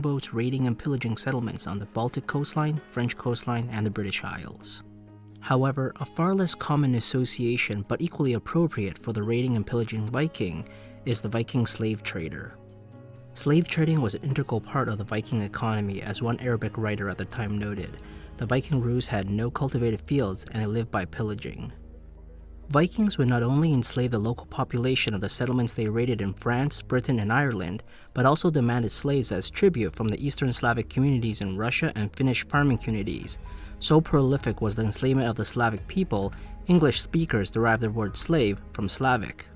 boats raiding and pillaging settlements on the Baltic coastline, French coastline, and the British Isles. However, a far less common association but equally appropriate for the raiding and pillaging Viking is the Viking slave trader. Slave trading was an integral part of the Viking economy, as one Arabic writer at the time noted. The Viking Rus had no cultivated fields and they lived by pillaging. Vikings would not only enslave the local population of the settlements they raided in France, Britain, and Ireland, but also demanded slaves as tribute from the Eastern Slavic communities in Russia and Finnish farming communities. So prolific was the enslavement of the Slavic people, English speakers derived the word slave from Slavic.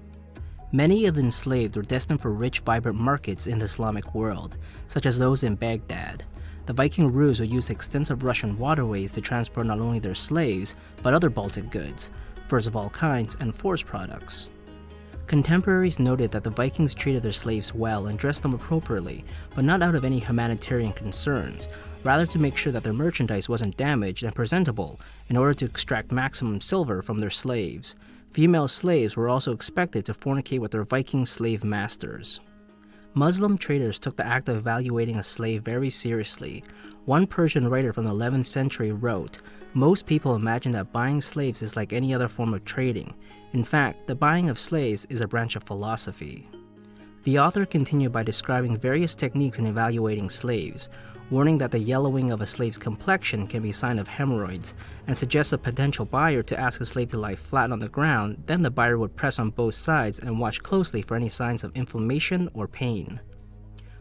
Many of the enslaved were destined for rich, vibrant markets in the Islamic world, such as those in Baghdad. The Viking Rus would use extensive Russian waterways to transport not only their slaves, but other Baltic goods, furs of all kinds, and forest products. Contemporaries noted that the Vikings treated their slaves well and dressed them appropriately, but not out of any humanitarian concerns, rather to make sure that their merchandise wasn't damaged and presentable in order to extract maximum silver from their slaves. Female slaves were also expected to fornicate with their Viking slave masters. Muslim traders took the act of evaluating a slave very seriously. One Persian writer from the 11th century wrote, "Most people imagine that buying slaves is like any other form of trading. In fact, the buying of slaves is a branch of philosophy." The author continued by describing various techniques in evaluating slaves, warning that the yellowing of a slave's complexion can be a sign of hemorrhoids, and suggests a potential buyer to ask a slave to lie flat on the ground. Then the buyer would press on both sides and watch closely for any signs of inflammation or pain.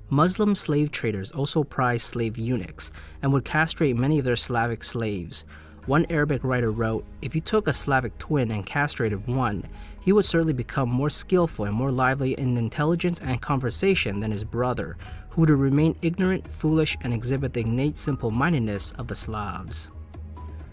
Muslim slave traders also prized slave eunuchs and would castrate many of their Slavic slaves. One Arabic writer wrote, "If you took a Slavic twin and castrated one, he would certainly become more skillful and more lively in intelligence and conversation than his brother, who would remain ignorant, foolish, and exhibit the innate simple-mindedness of the Slavs."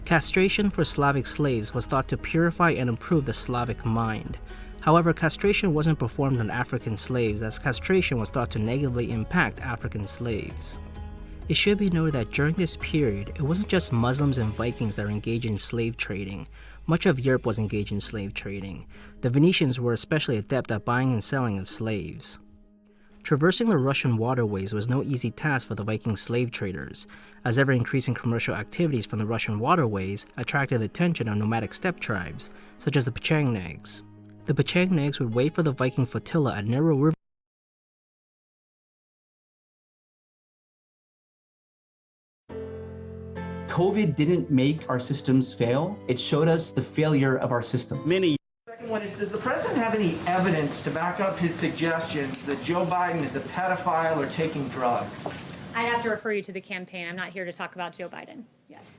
Castration for Slavic slaves was thought to purify and improve the Slavic mind. However, castration wasn't performed on African slaves, as castration was thought to negatively impact African slaves. It should be noted that during this period, it wasn't just Muslims and Vikings that were engaged in slave trading. Much of Europe was engaged in slave trading. The Venetians were especially adept at buying and selling of slaves. Traversing the Russian waterways was no easy task for the Viking slave traders, as ever-increasing commercial activities from the Russian waterways attracted the attention of nomadic steppe tribes, such as the Pechenegs. The Pechenegs would wait for the Viking flotilla at narrow river. COVID didn't make our systems fail. It showed us the failure of our systems. Second one is, does the president have any evidence to back up his suggestions that Joe Biden is a pedophile or taking drugs? I'd have to refer you to the campaign. I'm not here to talk about Joe Biden. Yes.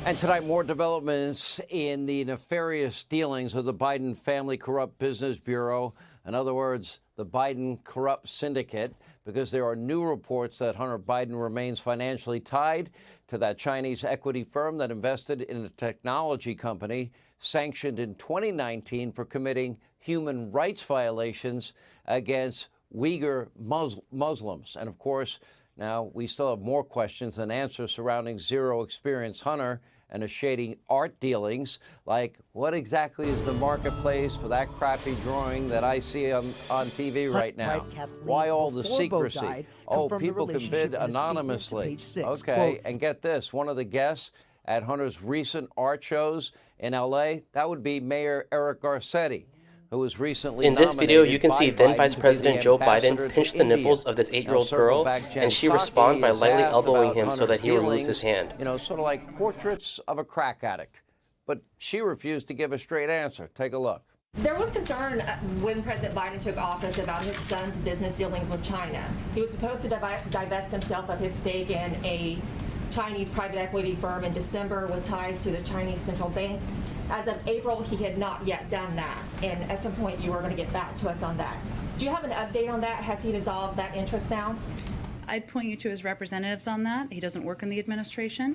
And tonight, more developments in the nefarious dealings of the Biden Family Corrupt Business Bureau. In other words, the Biden Corrupt Syndicate, because there are new reports that Hunter Biden remains financially tied to that Chinese equity firm that invested in a technology company sanctioned in 2019 for committing human rights violations against Uyghur Muslims. And of course, now we still have more questions than answers surrounding Zero Experience Hunter and his shady art dealings, like what exactly is the marketplace for that crappy drawing that I see on TV right now? Why all the secrecy? Oh, people can bid anonymously. Okay, and get this, one of the guests at Hunter's recent art shows in L.A., that would be Mayor Eric Garcetti, who was recently In this video, you can see then Vice President Joe Biden pinch the nipples of this 8-year-old girl, and she responds by lightly elbowing him so that he removes his hand. You know, sort of like portraits of a crack addict. But she refused to give a straight answer. Take a look. There was concern when President Biden took office about his son's business dealings with China. He was supposed to divest himself of his stake in a Chinese private equity firm in December with ties to the Chinese central bank. As of April, he had not yet done that, and at some point you are going to get back to us on that. Do you have an update on that? Has he dissolved that interest now? I'd point you to his representatives on that. He doesn't work in the administration.